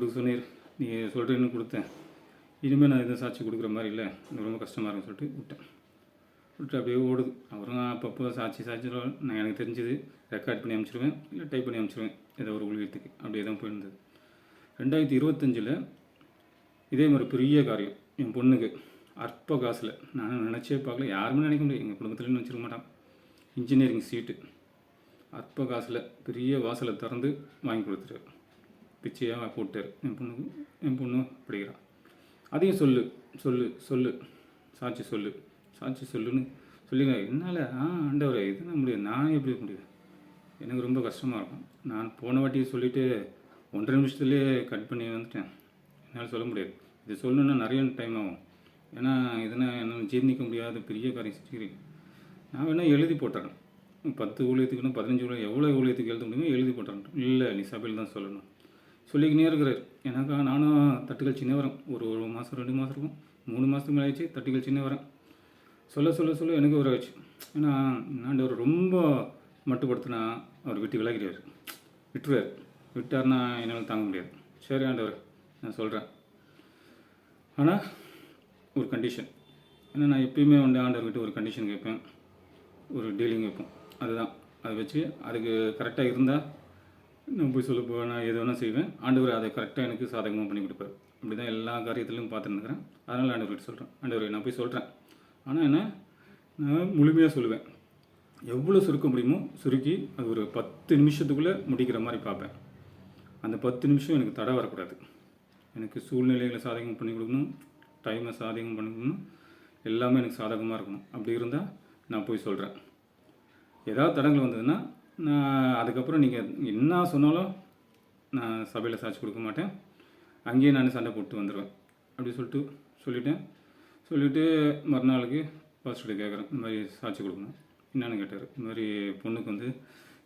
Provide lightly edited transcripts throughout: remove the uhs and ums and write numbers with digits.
கொடுக்க சொன்னீர், நீ சொல்கிறேன்னு கொடுத்தேன், இனிமேல் நான் எதுவும் சாட்சி கொடுக்குற மாதிரி இல்லை, எனக்கு ரொம்ப கஷ்டமாக இருக்குன்னு சொல்லிட்டு விட்டு அப்படியே ஓடுது. அப்புறம் அப்பப்போ சாட்சி நான் எனக்கு தெரிஞ்சது ரெக்கார்ட் பண்ணி அனுப்பிச்சிடுவேன், இல்லை டைப் பண்ணி அனுப்பிச்சிடுவேன், ஏதோ ஒரு ஊழியத்துக்கு. அப்படியே தான் போயிருந்தது. 2025 இதே மாதிரி பெரிய காரியம் என் பொண்ணுக்கு அற்ப காசில், நான் நினச்சே பார்க்கல, யாருமே நினைக்க முடியாது, எங்கள் குடும்பத்துலேயும் வச்சுருக்க மாட்டான். இன்ஜினியரிங் சீட்டு அற்ப காசில் பெரிய வாசலை திறந்து வாங்கி கொடுத்துட்டார், பிச்சையாக போட்டார் என் பொண்ணுக்கு. என் பொண்ணு படிக்கிறான். அதையும் சொல்லு சொல்லு சொல்லு சாட்சி சொல்லு சாட்சி சொல்லுன்னு சொல்லிங்க. என்னால் ஆண்டவரை இது நான் முடியாது, நான் எப்படி முடியும், எனக்கு ரொம்ப கஷ்டமாக இருக்கும். நான் போன வாட்டி சொல்லிவிட்டு 1.5 நிமிஷத்துலேயே கட் பண்ணி வந்துட்டேன். என்னால் சொல்ல முடியாது, இது சொல்லணுன்னா நிறைய டைம் ஆகும். ஏன்னா இதனால் என்னால் ஜீர்ணிக்க முடியாத பெரிய காரியம் செஞ்சுக்கிறீங்க. நான் வேணால் எழுதி போட்டுறேன், 10 ஊழியத்துக்குன்னா 15 ஊழியம் எவ்வளோ ஊழியத்துக்கு எழுத முடியுமோ எழுதி போட்டுறேன். இல்லை நீ சபையில் தான் சொல்லணும் சொல்லிக்கினே இருக்கிறார். எனக்கா நானும் தட்டுகள் சின்ன வரேன். ஒரு மாதம் 2 மாதம் இருக்கும், 3 மாதத்துக்கு மேலே ஆயிடுச்சு, தட்டுகள் சின்ன வரேன். சொல்ல எனக்கு ஒரு ஆச்சு. ஏன்னா ஆண்டவர் ரொம்ப மட்டுப்படுத்தினா அவர் விட்டு விலகிறார், விட்டார்னா என்னால் தாங்க முடியாது. சரி ஆண்டவர் நான் சொல்கிறேன், ஆனால் ஒரு கண்டிஷன். ஏன்னா நான் எப்பயுமே ஆண்டவர்கிட்ட ஒரு கண்டிஷன் கேட்பேன், ஒரு டீலிங் வைப்போம். அதுதான் அதை வச்சு அதுக்கு கரெக்டாக இருந்தால் நான் போய் சொல்ல நான் எது வேணால் செய்வேன். ஆண்டவர் அதை கரெக்டாக எனக்கு சாதகமாக பண்ணி கொடுப்பார். அப்படி தான் எல்லா காரியத்திலையும் பார்த்துருந்துக்கிறேன். அதனால் ஆண்டவர்கிட்ட சொல்கிறேன், ஆண்டவர் நான் போய் சொல்கிறேன், ஆனால் என்ன நான் முழுமையாக சொல்லுவேன். எவ்வளோ சுருக்க முடியுமோ சுருக்கி அது ஒரு 10 நிமிஷத்துக்குள்ளே முடிக்கிற மாதிரி பார்ப்பேன். அந்த 10 நிமிஷம் எனக்கு தடை வரக்கூடாது. எனக்கு சூழ்நிலைகளை சாதகம் பண்ணி கொடுக்கணும், டைமை சாதகம் பண்ணி கொடுக்கணும், எல்லாமே எனக்கு சாதகமாக இருக்கணும். அப்படி இருந்தால் நான் போய் சொல்கிறேன். ஏதாவது தடங்கள் வந்ததுன்னா நான் அதுக்கப்புறம் நீங்கள் என்ன சொன்னாலும் நான் சபையில் சாட்சி கொடுக்க மாட்டேன், அங்கேயே நான் சண்டை போட்டு வந்துடுவேன். அப்படி சொல்லிவிட்டு மறுநாளுக்கு பாஸ்டர்கிட்ட கேட்குறேன், இந்த மாதிரி சாட்சி கொடுக்கணும். என்னென்னு கேட்டார். இந்த மாதிரி பொண்ணுக்கு வந்து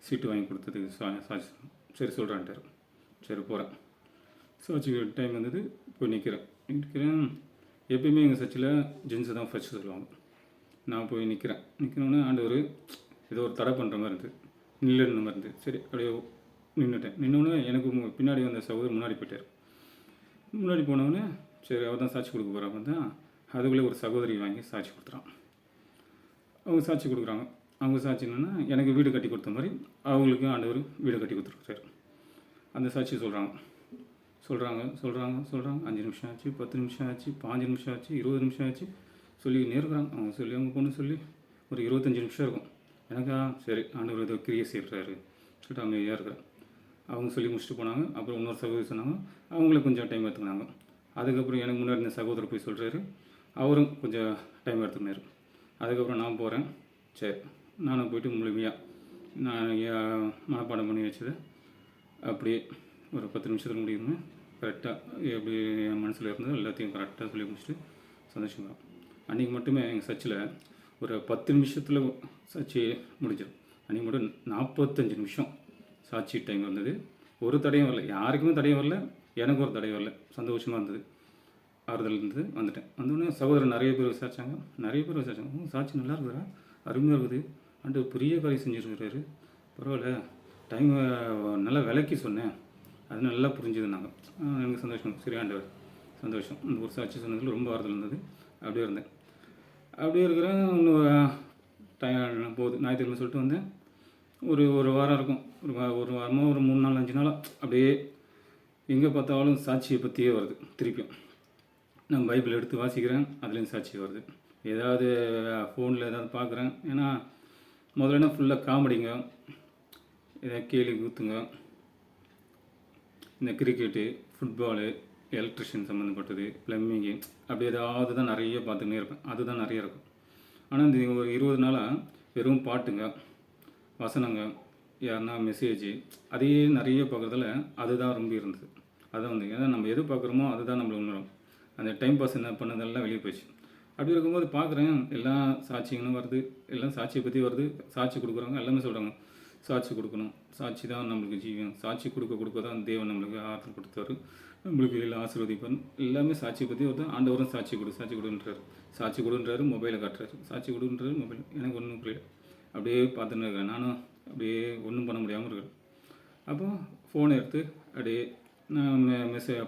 சீட்டு வாங்கி கொடுத்ததுக்கு சாட்சி. சரி சொல்கிறான்ட்டார். சரி போகிறேன். சாட்சி டைம் வந்தது, போய் நிற்கிறேன். எப்பயுமே எங்கள் சர்ச்சில் ஜென்ஸு தான் ஃபஸ்ட்டு சொல்லுவாங்க. நான் போய் நிற்கிறோன்னே ஆண்டவர் ஏதோ ஒரு தடை பண்ணுற மாதிரி இருந்தது, நில்லுன்னு மாதிரி இருந்தது. சரி அப்படியே நின்னோடனே எனக்கு பின்னாடி வந்த சகோதரர் முன்னாடி போயிட்டார். முன்னாடி போனவொடனே சரி அவர் தான் சாட்சி கொடுக்க போகிறாங்க தான். அதுக்குள்ளே ஒரு சகோதரி வாங்கி சாட்சி கொடுத்துறான். அவங்க சாட்சி கொடுக்குறாங்க. அவங்க சாட்சி என்னென்னா எனக்கு வீடு கட்டி கொடுத்த மாதிரி அவங்களுக்கு ஆண்டவர் வீடு கட்டி கொடுத்துருக்காரு. அந்த சாட்சி சொல்கிறாங்க 5 நிமிஷம் ஆச்சு, 10 நிமிஷம் ஆச்சு, 5 நிமிஷம் ஆச்சு, 20 நிமிஷம் ஆச்சு, சொல்லி நேருக்கிறாங்க. அவங்க பொண்ணு சொல்லி ஒரு 25 நிமிஷம் இருக்கும். எனக்கா சரி ஆண்டவர் ஏதோ கிரியை செய்கிறாரு சொல்லிட்டு அமைதியாக இருக்கிறேன். அவங்க சொல்லி முடிச்சுட்டு போனாங்க. அப்புறம் இன்னொரு சகோதரி சொன்னாங்க, அவங்களுக்கு கொஞ்சம் டைம் எடுத்துக்கினாங்க. அதுக்கப்புறம் எனக்கு முன்னாடி இந்த சகோதரர் போய் சொல்கிறாரு, அவரும் கொஞ்சம் டைம் எடுத்துக்கினார். அதுக்கப்புறம் நான் போகிறேன். சரி நானும் போய்ட்டு முழுமையாக நான் மனப்பாடம் பண்ணி வச்சது அப்படியே ஒரு 10 நிமிஷத்துக்கு முடியுமே கரெக்டாக எப்படி என் மனசில் இருந்தது எல்லாத்தையும் கரெக்டாக சொல்லி முடிச்சுட்டு சந்தோஷமாக. அன்றைக்கி மட்டுமே எங்கள் சர்ச்சில் ஒரு 10 நிமிஷத்தில் சாட்சி முடிஞ்சிடும். அன்றைக்கி மட்டும் 45 நிமிஷம் சாட்சி டைம் வந்தது. ஒரு தடையும் வரல, யாருக்குமே தடையும் வரல, எனக்கு ஒரு தடையும் வரல. சந்தோஷமாக இருந்தது, ஆறுதல் இருந்தது. வந்தோடனே சகோதரர் நிறைய பேர் விசாரிச்சாங்க. சாட்சி நல்லா இருக்குதா, அருமையாக இருக்குது, ஆண்டு பெரிய காரியம் செஞ்சுருக்கிறாரு, பரவாயில்ல, டைம் நல்லா விலைக்கு சொன்னேன், அது நல்லா புரிஞ்சுது. நாங்கள் எனக்கு சந்தோஷம். சரி ஆண்டவர் சந்தோஷம். அந்த ஒரு சாட்சி சொன்னதில் ரொம்ப ஆறுதல் இருந்தது. அப்படியே இருந்தேன். அப்படியே இருக்கிறேன். இன்னும் டைம் போகுது. ஞாயிற்றுக்கிழமை சொல்லிட்டு வந்தேன். ஒரு வாரம் இருக்கும், ஒரு வாரமாக ஒரு 3 நாள் 5 நாளாக அப்படியே எங்கே பார்த்தாலும் சாட்சியை பற்றியே வருது. திருப்பியும் நான் பைபிள் எடுத்து வாசிக்கிறேன், அதுலேயும் சாட்சி வருது. ஏதாவது ஃபோனில் ஏதாவது பார்க்குறேன். ஏன்னா முதல்ல ஃபுல்லாக காமெடிங்க, ஏதாவது கேலி கூத்துங்க, இந்த கிரிக்கெட்டு, ஃபுட்பாலு, எலக்ட்ரிஷியன் சம்மந்தப்பட்டது, ப்ளம்பிங்கு, அப்படி ஏதாவது தான் நிறைய பார்த்துக்கினே இருப்பேன். அதுதான் நிறைய இருக்கும். ஆனால் இந்த ஒரு 20 நாளாக வெறும் பாட்டுங்க, வசனங்க, யாருன்னா மெசேஜு, அதையே நிறைய பார்க்குறதுல அதுதான் ரொம்ப இருந்தது. அதான் வந்து ஏன்னா நம்ம எது பார்க்குறோமோ அதுதான் நம்மளை உணரும். அந்த டைம் பாஸ் என்ன பண்ணதெல்லாம் வெளியே போயிடுச்சு. அப்படி இருக்கும்போது பார்க்குறேன், எல்லாம் சாட்சிங்களும் வருது, எல்லாம் சாட்சியை பற்றி வருது. சாட்சி கொடுக்குறாங்க, எல்லாமே சொல்கிறாங்க சாட்சி கொடுக்கணும், சாட்சி தான் நம்மளுக்கு ஜீவன், சாட்சி கொடுக்க தான் தேவன் நம்மளுக்கு ஆற்றல் கொடுத்தாரு, நம்மளுக்கு எல்லாம் ஆசீர்வதிப்பார். எல்லாமே சாட்சியை பற்றி வருது. ஆண்டவரும் சாட்சி கொடுன்றாரு, மொபைலை காட்டுறாரு, சாட்சி கொடுன்றாரு மொபைல். எனக்கு ஒன்றும் புரியல. அப்படியே பார்த்துன்னு இருக்கிறேன். நானும் அப்படியே ஒன்றும் பண்ண முடியாமல் இருக்கிறேன். அப்போ ஃபோனை எடுத்து அப்படியே நான்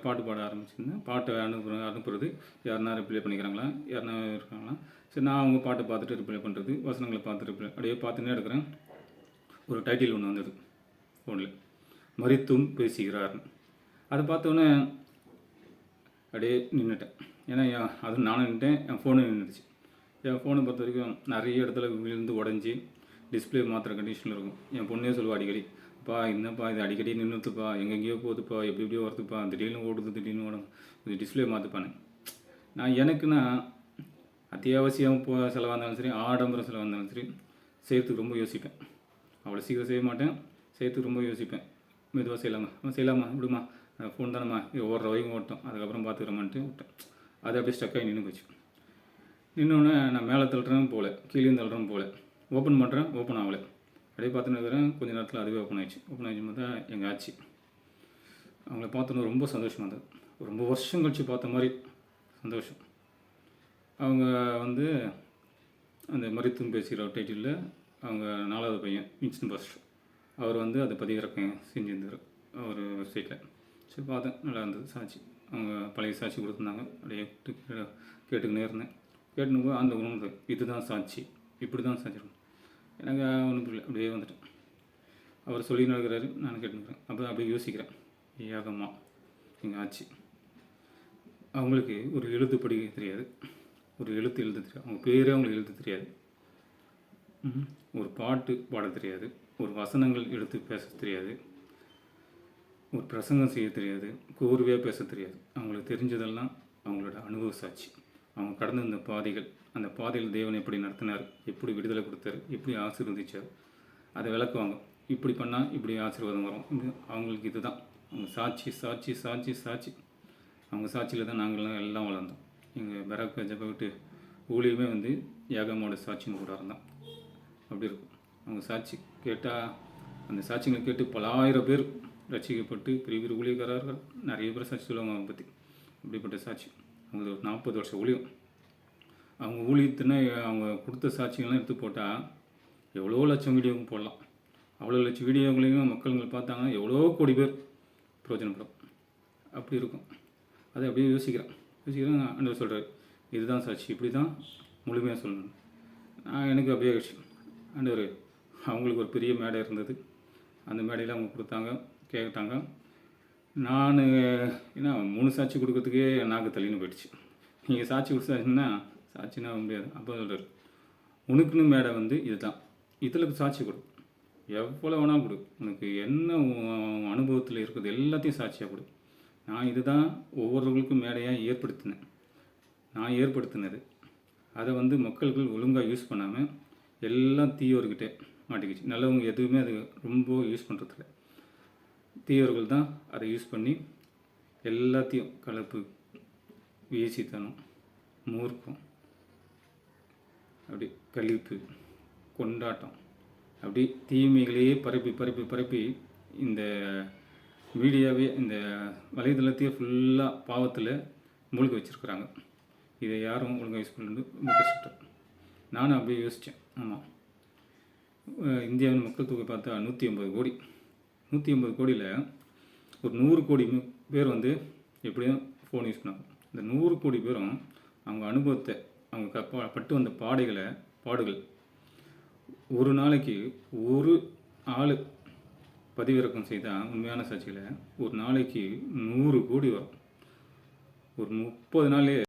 பாட்டு பாட ஆரம்பிச்சிருந்தேன். பாட்டை அனுப்புறது யாருன்னா ரிப்ளை பண்ணிக்கிறாங்களா, யாருன்னா இருக்காங்களா. சரி, நான் அவங்க பாட்டை பார்த்துட்டு ரிப்ளை பண்ணுறது, வசனங்களை பார்த்து ரிப்ளை அப்படியே பார்த்துன்னே இருக்கிறேன். ஒரு டைட்டில் ஒன்று வந்தது ஃபோனில், மரித்தும் பேசுகிறார்னு. அதை பார்த்தோன்னே அப்படியே நின்றுட்டேன். ஏன்னா அது நானும் நின்றுட்டேன், என் ஃபோனும் நின்றுச்சு. என் ஃபோனை பொறுத்த வரைக்கும் நிறைய இடத்துல விழுந்து உடஞ்சி டிஸ்பிளே மாற்றுற கண்டிஷனில் இருக்கும். என் பொண்ணே சொல்லுவா அடிக்கடி, "அப்பா என்னப்பா இது அடிக்கடி நின்றுத்துப்பா, எங்கெங்கேயோ போகுதுப்பா, எப்படி எப்படியோ வருதுப்பா, திடீர்னு ஓடுது, திடீர்னு ஓடும், இது டிஸ்பிளே மாற்றுப்பானு." நான் எனக்குன்னா அத்தியாவசியம் செலவாக இருந்தாலும் சரி, ஆடம்பரம் செலவாக இருந்தாலும் சரி, செய்கிறதுக்கு ரொம்ப யோசிப்பேன். அவ்வளோ சீக்கிரம் செய்ய மாட்டேன், செய்கிறதுக்கு ரொம்ப யோசிப்பேன். மெதுவாக செய்யலாமா விடுமா, ஃபோன் தானம்மா, இது ஓடுற வரைக்கும் ஓட்டும், அதுக்கப்புறம் பார்த்துக்கிறோமான்ட்டு விட்டேன். அது அப்படியே ஸ்டக்காகி நின்று போச்சு. நின்னோடனே நான் மேலே தள்ளுறேன் போகல, கீழே தள்ளுறேன் போகல, ஓப்பன் பண்ணுறேன், ஓப்பன் ஆகலை. அப்படியே பார்த்துன்னு இருக்கிறேன். கொஞ்சம் நேரத்தில் அதுவே ஓப்பன் ஆகிடுச்சு. ஓப்பன் ஆகிடுச்சு பார்த்தா எங்கள் ஆச்சி. அவங்கள பார்த்தோன்னே ரொம்ப சந்தோஷமாக இருந்தது. ரொம்ப வருஷம் கழித்து பார்த்த மாதிரி சந்தோஷம். அவங்க வந்து அந்த மரித்தும் பேசுகிற டைட்டிலில் அவங்க 4வது பையன் வின்சென்ட் பாஸ்டர், அவர் வந்து அதை பதிவிறக்கம் செஞ்சுருந்தார் அவர் வெப்சைட்டில். சரி, பார்த்தேன், நல்லா இருந்தது சாட்சி. அவங்க பழைய சாட்சி கொடுத்துருந்தாங்க. அப்படியே கேட்டுக்கினே இருந்தேன். கேட்டுன்னு போய் அந்த உணர்வு, இதுதான் சாட்சி, இப்படி தான் சாட்சி இருக்கும். எனக்கு ஒன்றும் புரியல, அப்படியே வந்துட்டேன். அவர் சொல்லி நடக்கிறாரு, நான் கேட்டுக்கிறேன். அப்போ அப்படியே யோசிக்கிறேன், ஏகமா எங்கள் ஆச்சி, அவங்களுக்கு ஒரு எழுத்து படிக்க தெரியாது, ஒரு எழுத்து எழுத தெரியாது, அவங்க பேரே அவங்களுக்கு எழுத தெரியாது, ஒரு பாட்டு பாட தெரியாது, ஒரு வசனங்கள் எடுத்து பேச தெரியாது, ஒரு பிரசங்கம் செய்ய தெரியாது, கோர்வையாக பேச தெரியாது. அவங்களுக்கு தெரிஞ்சதெல்லாம் அவங்களோட அனுபவ சாட்சி. அவங்க கடந்த இந்த பாதைகள், அந்த பாதையில் தேவன் எப்படி நடத்தினார், எப்படி விடுதலை கொடுத்தாரு, எப்படி ஆசீர்வதிச்சார், அதை விளக்குவாங்க. இப்படி பண்ணால் இப்படி ஆசீர்வாதம் வரும். அவங்களுக்கு இதுதான் அவங்க சாட்சி சாட்சி சாட்சி சாட்சி. அவங்க சாட்சியில் தான் நாங்கள்லாம் எல்லாம் வளர்ந்தோம். எங்கள் பெராக்க ஜப விட்டு ஊழியுமே வந்து ஏகமோட சாட்சின்னு கூட இருந்தோம். அப்படி இருக்கும் அவங்க சாட்சி கேட்டால். அந்த சாட்சிகளை கேட்டு பல ஆயிரம் பேர் ரசிக்கப்பட்டு பெரிய பெரிய ஊழியக்காரர்கள் நிறைய பேர் சாட்சி சொல்லுவாங்க அவங்க பற்றி. அப்படிப்பட்ட சாட்சி அவங்களுக்கு ஒரு 40 வருஷம் ஊழியம். அவங்க ஊழியத்தின அவங்க கொடுத்த சாட்சிகள்லாம் எடுத்து போட்டால் எவ்வளோ லட்சம் வீடியோவும் போடலாம். அவ்வளோ லட்சம் வீடியோங்களையும் மக்கள்கள் பார்த்தாங்கன்னா எவ்வளோ கோடி பேர் பிரயோஜனப்படும். அப்படி இருக்கும். அதை அப்படியே யோசிக்கிறேன். ஆண்டவர் சொல்கிறார், இதுதான் சாட்சி, இப்படி தான் முழுமையாக சொல்லணும். எனக்கு அப்படியே ஆண்டவர், அவங்களுக்கு ஒரு பெரிய மேடை இருந்தது. அந்த மேடையில் அவங்க கொடுத்தாங்க, கேட்டாங்க. நான் ஏன்னா 3 சாட்சி கொடுக்கறதுக்கே நாக்கு தள்ளின்னு போயிடுச்சு. நீங்கள் சாட்சி கொடுத்தாச்சுன்னா சாட்சினா முடியாது. அப்போ சொல்கிறார், உனக்குன்னு மேடை வந்து இதுதான், இதில் சாட்சி கொடு, எவ்வளோ வேணால் கொடு, உனக்கு என்ன அனுபவத்தில் இருக்குது எல்லாத்தையும் சாட்சியாக கொடு. நான் இதுதான் ஒவ்வொருவர்களுக்கும் மேடையாக ஏற்படுத்தினேன். நான் ஏற்படுத்தினது அதை வந்து மக்கள்கள் ஒழுங்காக யூஸ் பண்ணாமல் எல்லாம் தீயோர்கிட்டே மாட்டிக்கிச்சு. நல்லவங்க எதுவுமே அது ரொம்ப யூஸ் பண்ணுறதில்ல. தீயவர்கள் தான் அதை யூஸ் பண்ணி எல்லாத்தையும் கலப்பு, வீசித்தனம், மூர்க்கம், அப்படி கழிப்பு, கொண்டாட்டம், அப்படி தீமைகளையே பரப்பி இந்த மீடியாவே, இந்த வலைதளத்தையே ஃபுல்லாக பாவத்தில் மூழ்கி வச்சுருக்குறாங்க. இதை யாரும் ஒழுங்காக யூஸ் பண்ணி ரொம்ப கஷ்டம். நானும் அப்படியே யோசித்தேன். ஆமாம், இந்தியாவின் மக்கள் தொகை பார்த்தா 180 கோடி. 180 கோடியில் ஒரு 100 கோடி பேர் வந்து எப்படியும் ஃபோன் யூஸ் பண்ணாங்க. இந்த 100 கோடி பேரும் அவங்க அனுபவத்தை, அவங்க பட்டு வந்த பாடுகள் ஒரு நாளைக்கு ஒரு ஆள் பதிவிறக்கம் செய்தால் உண்மையான சாட்சியில் ஒரு நாளைக்கு 100 கோடி வரும். ஒரு 30 நாளே